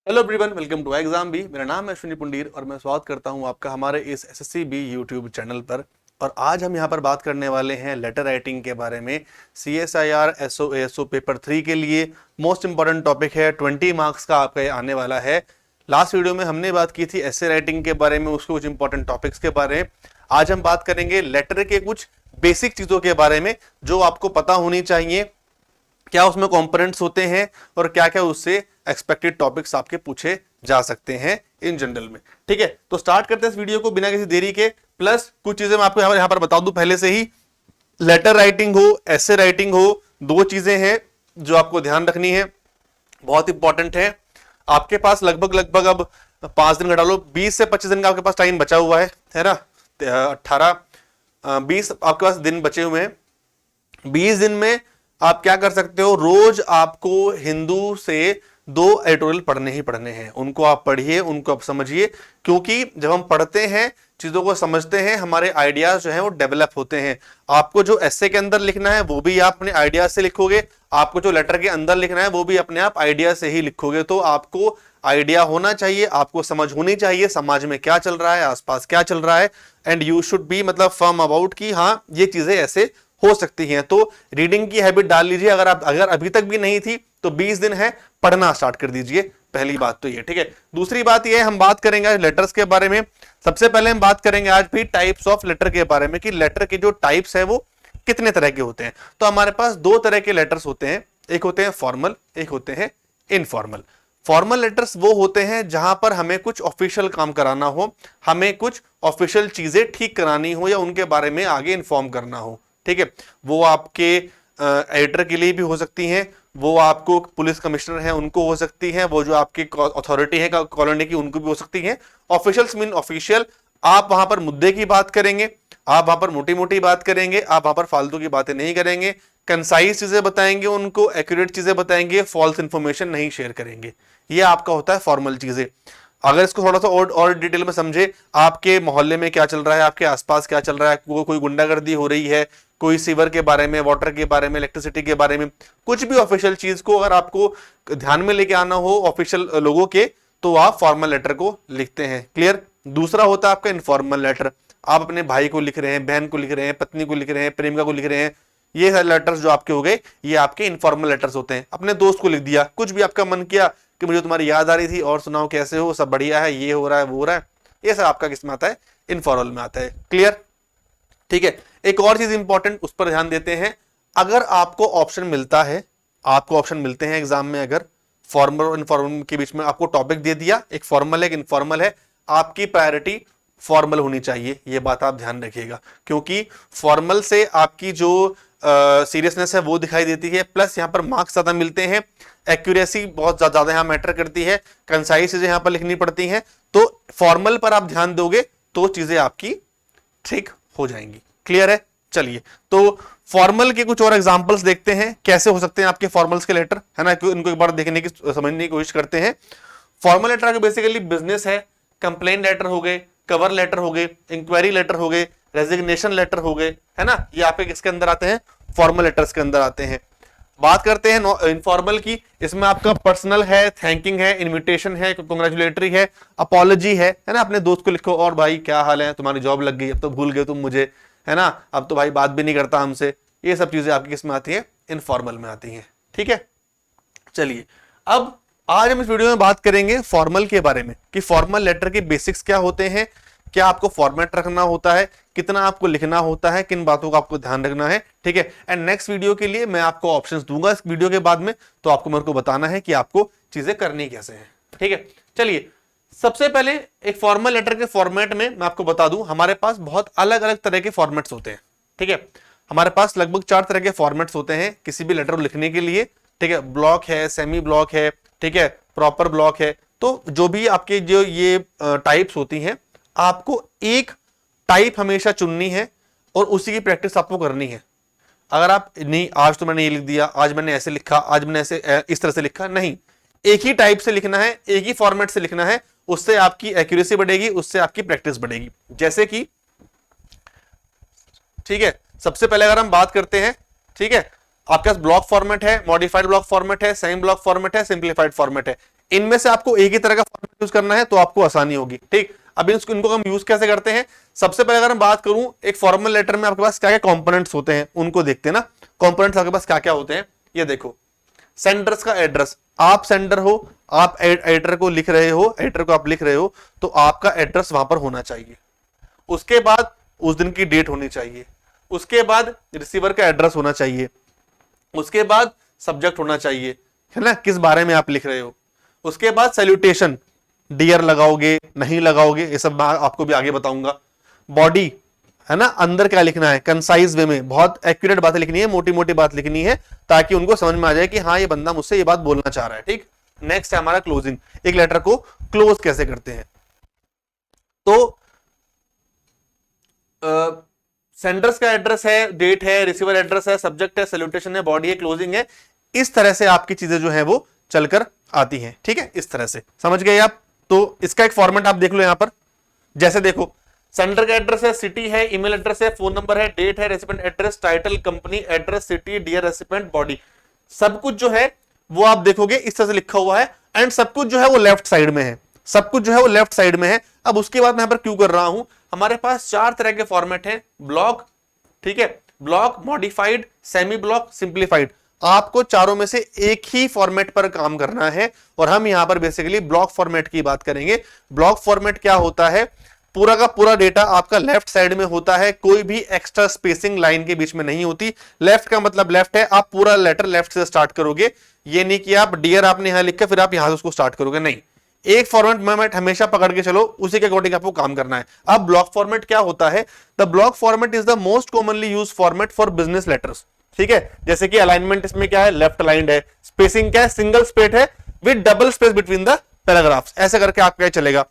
Hello everyone, welcome to exam B. मेरा नाम है अश्विनी पुंडीर और मैं स्वागत करता हूं आपका हमारे इस एसएससी बी यूट्यूब चैनल पर। और आज हम यहां पर बात करने वाले हैं लेटर राइटिंग के बारे में। CSIR SO ASO पेपर 3 के लिए मोस्ट इंपॉर्टेंट टॉपिक है। 20 मार्क्स का आपका ये आने वाला है। लास्ट वीडियो में हमने बात की थी एसे राइटिंग के बारे में, उसके कुछ इंपॉर्टेंट टॉपिक्स के बारे में। आज हम बात करेंगे लेटर के कुछ बेसिक चीजों के बारे में जो आपको पता होनी चाहिए, क्या उसमें कंपोनेंट्स होते हैं और क्या क्या उससे एक्सपेक्टेड टॉपिक्स आपके पूछे जा सकते हैं इन जनरल में। ठीक है, तो स्टार्ट करते हैं इस वीडियो को बिना किसी देरी के। प्लस कुछ चीजें मैं आपको यहां पर बता दूं पहले से ही। लेटर राइटिंग हो, ऐसे राइटिंग हो, दो चीजें हैं जो आपको ध्यान रखनी है, बहुत इंपॉर्टेंट है। आपके पास लगभग अब 5 दिन घटा लो, 20 से 25 दिन का आपके पास टाइम बचा हुआ है ना। 20 आपके पास दिन बचे हुए हैं। 20 दिन में आप क्या कर सकते हो, रोज आपको हिंदू से 2 एडिटोरियल पढ़ने ही पढ़ने हैं। उनको आप पढ़िए, उनको आप समझिए, क्योंकि जब हम पढ़ते हैं, चीजों को समझते हैं, हमारे आइडियाज जो हैं वो डेवलप होते हैं। आपको जो एसे के अंदर लिखना है वो भी आप अपने आइडिया से लिखोगे, आपको जो लेटर के अंदर लिखना है वो भी अपने आप आइडिया से ही लिखोगे। तो आपको आइडिया होना चाहिए, आपको समझ होनी चाहिए समाज में क्या चल रहा है, आसपास क्या चल रहा है। एंड यू शुड बी मतलब फर्म अबाउट कि हाँ ये चीजें ऐसे हो सकती हैं। तो रीडिंग की हैबिट डाल लीजिए। अगर अभी तक भी नहीं थी तो 20 दिन है, पढ़ना स्टार्ट कर दीजिए। पहली बात तो ये, ठीक है। दूसरी बात ये, हम बात करेंगे लेटर्स के बारे में। सबसे पहले हम बात करेंगे आज भी टाइप्स ऑफ लेटर के बारे में कि लेटर के जो टाइप्स है वो कितने तरह के होते हैं। तो हमारे पास 2 तरह के लेटर्स होते हैं, एक होते हैं फॉर्मल, एक होते हैं इनफॉर्मल। फॉर्मल लेटर्स वो होते हैं जहां पर हमें कुछ ऑफिशियल काम कराना हो, हमें कुछ ऑफिशियल चीजें ठीक करानी हो या उनके बारे में आगे इन्फॉर्म करना हो। ठीक है, वो आपके एडिटर के लिए भी हो सकती हैं, वो आपको पुलिस कमिश्नर है उनको हो सकती हैं, वो जो आपकी अथॉरिटी है कॉलोनी की उनको भी हो सकती हैं। Officials mean official. आप वहां पर मुद्दे की बात करेंगे, आप वहां पर मोटी मोटी बात करेंगे, आप वहां पर फालतू की बातें नहीं करेंगे, कंसाइज चीजें बताएंगे, उनको एक्यूरेट चीजें बताएंगे, फॉल्स इंफॉर्मेशन नहीं शेयर करेंगे। ये आपका होता है फॉर्मल चीजें। अगर इसको थोड़ा सा और डिटेल में समझे, आपके मोहल्ले में क्या चल रहा है, आपके आसपास क्या चल रहा है, कोई गुंडागर्दी हो रही है, कोई सीवर के बारे में, वाटर के बारे में, इलेक्ट्रिसिटी के बारे में, कुछ भी ऑफिशियल चीज को अगर आपको ध्यान में लेके आना हो ऑफिशियल लोगों के, तो आप फॉर्मल लेटर को लिखते हैं। क्लियर। दूसरा होता है आपका इनफॉर्मल लेटर। आप अपने भाई को लिख रहे हैं, बहन को लिख रहे हैं, पत्नी को लिख रहे हैं, प्रेमिका को लिख रहे हैं। ये सारे लेटर्स जो आपके हो गए, ये आपके इनफॉर्मल लेटर्स होते हैं। अपने दोस्त को लिख दिया, कुछ भी आपका मन किया कि मुझे तुम्हारी याद आ रही थी और सुनाओ कैसे हो, सब बढ़िया है, ये हो रहा है, वो हो रहा है, ये सब आपका किस में आता है, इनफॉर्मल में आता है। क्लियर। ठीक है, एक और चीज इंपॉर्टेंट, उस पर ध्यान देते हैं। अगर आपको ऑप्शन मिलता है, आपको ऑप्शन मिलते हैं एग्जाम में, अगर फॉर्मल और इनफॉर्मल के बीच में आपको टॉपिक दे दिया, एक फॉर्मल है एक इनफॉर्मल है, आपकी प्रायोरिटी फॉर्मल होनी चाहिए। ये बात आप ध्यान रखिएगा, क्योंकि फॉर्मल से आपकी जो सीरियसनेस है वो दिखाई देती है, प्लस यहां पर मार्क्स ज्यादा मिलते हैं, एक्यूरेसी बहुत ज्यादा यहां मैटर करती है, कंसाइज चीजें यहां पर लिखनी पड़ती हैं। तो फॉर्मल पर आप ध्यान दोगे तो चीजें आपकी ठीक हो जाएंगी। क्लियर है। चलिए, तो फॉर्मल के कुछ और एग्जांपल्स देखते हैं, कैसे हो सकते हैं आपके फॉर्मल्स के लेटर, है ना। इनको एक बार देखने की, समझने की कोशिश करते हैं। फॉर्मल लेटर का बेसिकली बिजनेस है, कंप्लेन लेटर हो गए, कवर लेटर हो गए, इंक्वायरी लेटर हो गए, रेजिग्नेशन लेटर हो गए, है ना। ये आपके किसके अंदर आते हैं, फॉर्मल लेटर्स के अंदर आते हैं। बात करते हैं इनफॉर्मल की। इसमें आपका पर्सनल है, थैंकिंग है, इनविटेशन है, कांग्रेचुलेटरी है, अपॉलॉजी है ना। अपने दोस्त को लिखो, और भाई क्या हाल है, तुम्हारी जॉब लग गई, अब तो भूल गए तुम मुझे, है ना, अब तो भाई बात भी नहीं करता हमसे। ये सब चीजें आपकी किसमें आती है, इनफॉर्मल में आती हैं। ठीक है। चलिए, अब आज हम इस वीडियो में बात करेंगे फॉर्मल के बारे में कि फॉर्मल लेटर के बेसिक्स क्या होते हैं, क्या आपको फॉर्मेट रखना होता है, कितना आपको लिखना होता है, किन बातों का आपको ध्यान रखना है। ठीक है। एंड नेक्स्ट वीडियो के लिए मैं आपको ऑप्शंस दूंगा इस वीडियो के बाद में, तो आपको मेरे को बताना है कि आपको चीजें करनी कैसे हैं। ठीक है। चलिए, सबसे पहले एक फॉर्मल लेटर के फॉर्मेट में मैं आपको बता दूं, हमारे पास बहुत अलग अलग तरह के फॉर्मेट्स होते हैं। ठीक है, हमारे पास लगभग 4 तरह के फॉर्मेट्स होते हैं किसी भी लेटर को लिखने के लिए। ठीक है, ब्लॉक है, सेमी ब्लॉक है, ठीक है, प्रॉपर ब्लॉक है। तो जो भी आपके जो ये टाइप्स होती हैं, आपको एक टाइप हमेशा चुननी है और उसी की प्रैक्टिस आपको करनी है। अगर आप नहीं, आज तो मैंने ये लिख दिया, आज मैंने ऐसे लिखा, आज मैंने ऐसे इस तरह से लिखा, नहीं, एक ही टाइप से लिखना है, एक ही फॉर्मेट से लिखना है। उससे आपकी एक्यूरेसी बढ़ेगी, उससे आपकी प्रैक्टिस बढ़ेगी। जैसे कि, ठीक है, सबसे पहले अगर हम बात करते हैं, ठीक है, आपके पास ब्लॉक फॉर्मेट है, मॉडिफाइड ब्लॉक फॉर्मेट है, सेमी ब्लॉक फॉर्मेट है, सिंप्लीफाइड फॉर्मेट है। इनमें से आपको एक ही तरह का फॉर्मेट यूज करना है तो आपको आसानी होगी। ठीक, अब इनको हम यूज कैसे करते हैं? सबसे पहले अगर हम बात करूं, एक फॉर्मल लेटर में आपके पास क्या क्या कंपोनेंट्स होते हैं उनको देखते हैं ना। कंपोनेंट्स आपके पास क्या क्या होते हैं ये देखो। सेंडर्स का एड्रेस, आप सेंडर हो, आप एडिटर को लिख रहे हो, एडिटर को आप लिख रहे हो, तो आपका एड्रेस वहां पर होना चाहिए। उसके बाद उस दिन की डेट होनी चाहिए, उसके बाद रिसीवर का एड्रेस होना चाहिए, उसके बाद सब्जेक्ट होना चाहिए, है ना, किस बारे में आप लिख रहे हो। उसके बाद सैल्यूटेशन, डियर लगाओगे नहीं लगाओगे ये सब मैं आपको भी आगे बताऊंगा। बॉडी, है ना, अंदर क्या लिखना है, कंसाइज वे में बहुत एक्यूरेट बातें लिखनी है, मोटी मोटी बात लिखनी है, ताकि उनको समझ में आ जाए कि हाँ ये बंदा मुझसे ये बात बोलना चाह रहा है। ठीक, नेक्स्ट है हमारा क्लोजिंग, एक लेटर को क्लोज कैसे करते हैं। तो सेंडर्स का एड्रेस है, डेट है, रिसीवर एड्रेस है, सब्जेक्ट है, सैल्यूटेशन है, बॉडी है, क्लोजिंग है, इस तरह से आपकी चीजें जो है वो चलकर आती हैं। ठीक है, इस तरह से समझ गए आप। तो इसका एक फॉर्मेट आप देख लो यहां पर, जैसे देखो सेंडर का एड्रेस है, सिटी है, ईमेल एड्रेस है, फोन नंबर है, डेट है, recipient address, title, company address, city, dear recipient, body, सब कुछ जो है वो आप देखोगे इस तरह से लिखा हुआ है। एंड सब कुछ जो है वो लेफ्ट साइड में है, सब कुछ जो है वो लेफ्ट साइड में है। अब उसके बाद मैं यहां पर क्यों कर रहा हूं, हमारे पास 4 तरह के फॉर्मेट हैं, ब्लॉक, ठीक है, block, modified, semi block, simplified. आपको चारों में से एक ही फॉर्मेट पर काम करना है और हम यहां पर बेसिकली ब्लॉक फॉर्मेट की बात करेंगे। ब्लॉक फॉर्मेट क्या होता है, पूरा का पूरा डेटा आपका लेफ्ट साइड में होता है, कोई भी एक्स्ट्रा स्पेसिंग लाइन के बीच में नहीं होती। लेफ्ट का मतलब लेफ्ट है, आप पूरा लेटर लेफ्ट से स्टार्ट करोगे, ये नहीं कि आप डियर आपने यहां लिखा फिर आप यहां से उसको स्टार्ट करोगे, नहीं, एक फॉर्मेट हमेशा पकड़ के चलो, उसी के अकॉर्डिंग आपको काम करना है। अब ब्लॉक फॉर्मेट क्या होता है, the block format is the most commonly used format for business letters. ठीक है, जैसे कि अलाइनमेंट इसमें क्या है, लेफ्ट अलाइंड है, स्पेसिंग क्या है, सिंगल स्पेस है with double space between the paragraphs, ऐसे करके आपका चलेगा।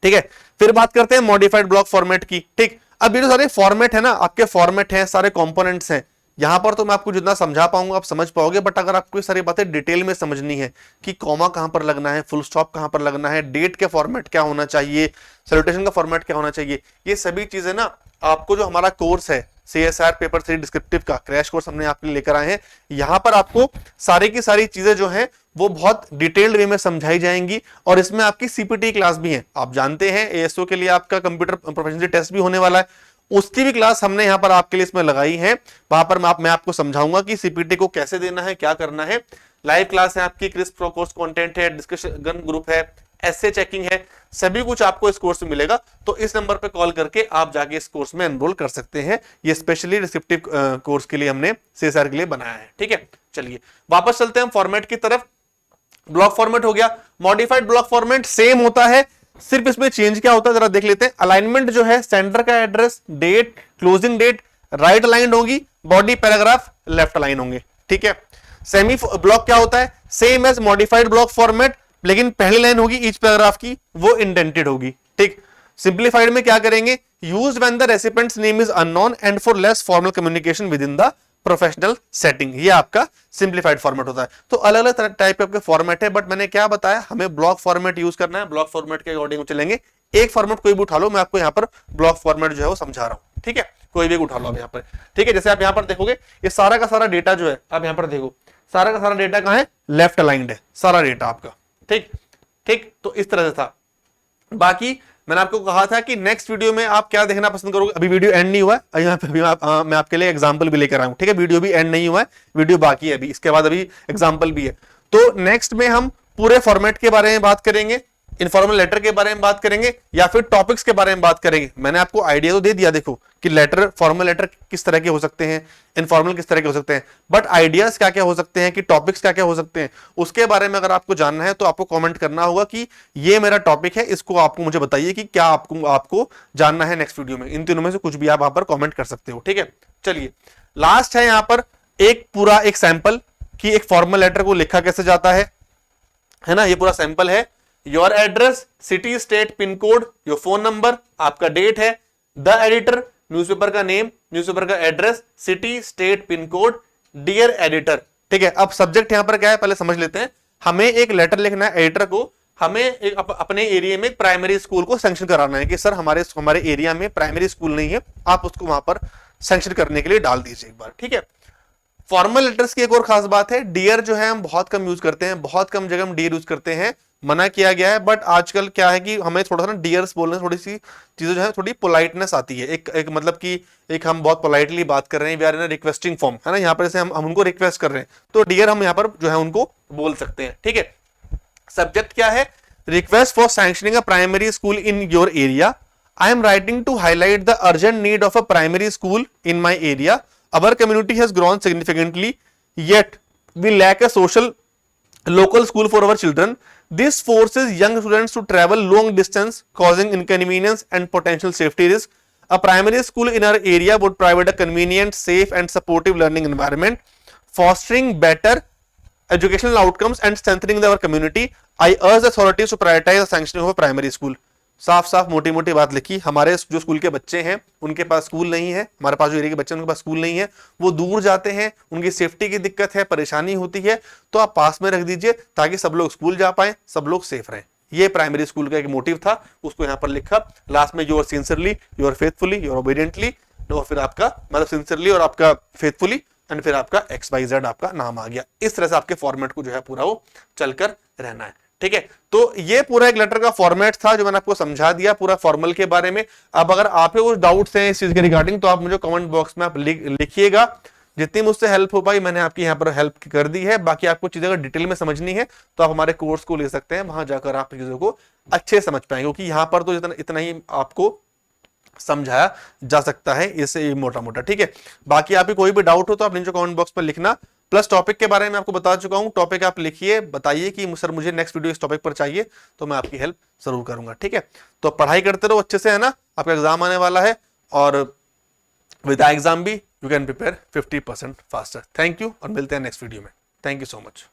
ठीक है, फिर बात करते हैं मॉडिफाइड ब्लॉक फॉर्मेट की। ठीक, अब ये जो सारे फॉर्मेट है ना, आपके फॉर्मेट हैं, सारे कंपोनेंट्स हैं, यहां पर तो मैं आपको जितना समझा पाऊंगा आप समझ पाओगे, बट अगर आपको ये सारी बातें डिटेल में समझनी है कि कॉमा कहां पर लगना है, फुल स्टॉप कहां पर लगना है, डेट के फॉर्मेट क्या होना चाहिए, सैल्यूटेशन का फॉर्मेट क्या होना चाहिए, ये सभी चीजें ना आपको जो हमारा कोर्स है CSR पेपर 3 डिस्क्रिप्टिव का क्रैश कोर्स हमने आपके लिए लेकर आए हैं, यहां पर आपको सारी की सारी चीजें जो हैं वो बहुत डिटेल्ड वे में समझाई जाएंगी। और इसमें आपकी CPT क्लास भी है, आप जानते हैं ASO के लिए आपका कंप्यूटर प्रोफिशिएंसी टेस्ट भी होने वाला है, उसकी भी क्लास हमने यहां पर आपके लिए इसमें लगाई है। वहां पर मैं आपको समझाऊंगा कि CPT को कैसे देना है, क्या करना है। लाइव क्लास है आपकी, क्रिस्प प्रो कोर्स कंटेंट है, डिस्कशन ग्रुप है, एसे चेकिंग है, सभी कुछ आपको इस कोर्स में मिलेगा। तो इस नंबर पे कॉल करके आप जाके इस कोर्स में एनरोल कर सकते हैं, ये स्पेशली डिस्क्रिप्टिव कोर्स के लिए हमने CSR के लिए बनाया है। ठीक है, चलिए वापस चलते हैं हम फॉर्मेट की तरफ। ब्लॉक फॉर्मेट हो गया, मॉडिफाइड ब्लॉक फॉर्मेट सेम होता है, सिर्फ इसमें चेंज क्या होता है जरा देख लेते हैं। अलाइनमेंट जो है, सेंडर का address, date, closing date right align होगी, बॉडी पैराग्राफ लेफ्ट अलाइन होंगे। ठीक है, सेमी ब्लॉक क्या होता है, same as modified block format, लेकिन पहली लाइन होगी ईच पैराग्राफ की वो इंडेंटेड होगी। ठीक, सिंप्लीफाइड में क्या करेंगे, used when the recipients name is unknown and for less formal communication with in the professional setting, ये आपका सिंप्लीफाइड फॉर्मेट होता है। तो अलग अलग टाइप के आपके फॉर्मेट है, बट मैंने क्या बताया, हमें ब्लॉक फॉर्मेट यूज करना है, ब्लॉक फॉर्मेट के अकॉर्डिंग चलेंगे। एक फॉर्मेट कोई भी उठा लो, मैं आपको यहाँ पर ब्लॉक फॉर्मेट जो है वो समझा रहा हूं। ठीक है, कोई भी उठा लो आप यहाँ पर। ठीक है, जैसे आप यहाँ पर देखोगे ये सारा का सारा डेटा जो है, आप यहाँ पर देखो सारा का सारा डेटा कहाँ है, लेफ्ट अलाइंड है सारा डेटा आपका। ठीक ठीक, तो इस तरह से था। बाकी मैंने आपको कहा था कि नेक्स्ट वीडियो में आप क्या देखना पसंद करोगे, अभी वीडियो एंड नहीं हुआ है, यहाँ पे अभी मैं आपके लिए एग्जांपल भी लेकर आया हूं। ठीक है, वीडियो भी एंड नहीं हुआ है, वीडियो बाकी है अभी, इसके बाद अभी एग्जांपल भी है। तो नेक्स्ट में हम पूरे फॉर्मेट के बारे में बात करेंगे, इनफॉर्मल लेटर के बारे में बात करेंगे, या फिर टॉपिक्स के बारे में बात करेंगे। मैंने आपको आइडिया तो दे दिया देखो कि लेटर, फॉर्मल लेटर किस तरह के हो सकते हैं, इनफॉर्मल किस तरह के हो सकते हैं, बट आइडियाज क्या क्या हो सकते हैं, कि टॉपिक्स क्या क्या हो सकते हैं, उसके बारे में अगर आपको जानना है तो आपको कमेंट करना होगा कि ये मेरा टॉपिक है, इसको आपको मुझे बताइए कि क्या आपको जानना है नेक्स्ट वीडियो में। इन तीनों में से कुछ भी आप वहां पर कॉमेंट कर सकते हो। ठीक है, चलिए लास्ट है यहां पर एक पूरा एक सैंपल कि एक फॉर्मल लेटर को लिखा कैसे जाता है ना, ये पूरा सैंपल है। Your address, city, state, pin code, your phone number, आपका डेट है, द एडिटर, न्यूज़पेपर का नेम, न्यूज़पेपर का address, city, state, pin code, dear editor. ठीक है, अब सब्जेक्ट यहां पर क्या है पहले समझ लेते हैं। हमें एक लेटर लिखना है एडिटर को, हमें एक अपने एरिया में प्राइमरी स्कूल को सैंक्शन कराना है कि सर हमारे एरिया में प्राइमरी स्कूल नहीं है, आप उसको वहां पर सैंक्शन करने के लिए डाल दीजिए एक बार। ठीक है, फॉर्मल लेटर्स की एक और खास बात है, डियर जो है हम बहुत कम यूज करते हैं, बहुत कम जगह हम डियर यूज करते हैं, मना किया गया है। बट आजकल क्या है कि हमें थोड़ा सा ना डियर्स बोलने थोड़ी सी चीजें जो है थोड़ी पोलाइटनेस आती है, एक मतलब कि एक हम बहुत पोलाइटली बात कर रहे हैं, we are in requesting form, है ना, यहाँ पर जैसे हम उनको रिक्वेस्ट कर रहे हैं तो डियर हम यहाँ पर जो है उनको बोल सकते हैं, ठीक है। सब्जेक्ट क्या है, request for sanctioning a primary school in your area, I am writing to highlight the urgent need of a primary school in my area. Our community has grown significantly, yet we lack a local school for our children. This forces young students to travel long distance, causing inconvenience and potential safety risk. A primary school in our area would provide a convenient, safe, and supportive learning environment, fostering better educational outcomes and strengthening our community. I urge the authorities to prioritize the sanctioning of a primary school. साफ साफ मोटी मोटी बात लिखी, हमारे जो school के बच्चे हैं उनके पास स्कूल नहीं है, हमारे पास जो एरिया के बच्चे हैं उनके पास स्कूल नहीं है, वो दूर जाते हैं, उनकी सेफ्टी की दिक्कत है, परेशानी होती है, तो आप पास में रख दीजिए ताकि सब लोग स्कूल जा पाए, सब लोग सेफ रहें। ये प्राइमरी स्कूल का एक मोटिव था, उसको यहां पर लिखा। लास्ट में your sincerely, your faithfully, your obediently, और फिर आपका मतलब सिंसियरली और आपका फेथफुली, एंड फिर आपका XYZ आपका नाम आ गया। इस तरह से आपके फॉर्मेट को जो है पूरा वो चलकर रहना है, ठीक है। तो ये पूरा एक लेटर का फॉर्मेट था जो मैंने आपको समझा दिया पूरा फॉर्मल के बारे में। अब अगर आप कुछ डाउट्स हैं इस चीज के रिगार्डिंग तो आप मुझे कमेंट बॉक्स में आप लिखिएगा, जितनी मुझसे हेल्प हो पाई मैंने आपकी यहाँ पर हेल्प कर दी है। बाकी आपको चीजें अगर डिटेल में समझनी है तो आप हमारे कोर्स को ले सकते हैं, वहां जाकर आप चीजों को अच्छे समझ पाएंगे, क्योंकि यहाँ पर तो इतना ही आपको समझाया जा सकता है इससे मोटा मोटा, ठीक है। बाकी आपकी कोई भी डाउट हो तो आप नीचे कमेंट बॉक्स पर लिखना। प्लस टॉपिक के बारे में आपको बता चुका हूं, टॉपिक आप लिखिए, बताइए कि सर मुझे नेक्स्ट वीडियो इस टॉपिक पर चाहिए, तो मैं आपकी हेल्प जरूर करूंगा, ठीक है। तो पढ़ाई करते रहो अच्छे से, है ना, आपका एग्जाम आने वाला है, और विद एग्जाम भी you can prepare 50% faster. Thank you, और मिलते हैं नेक्स्ट वीडियो में। Thank you so much.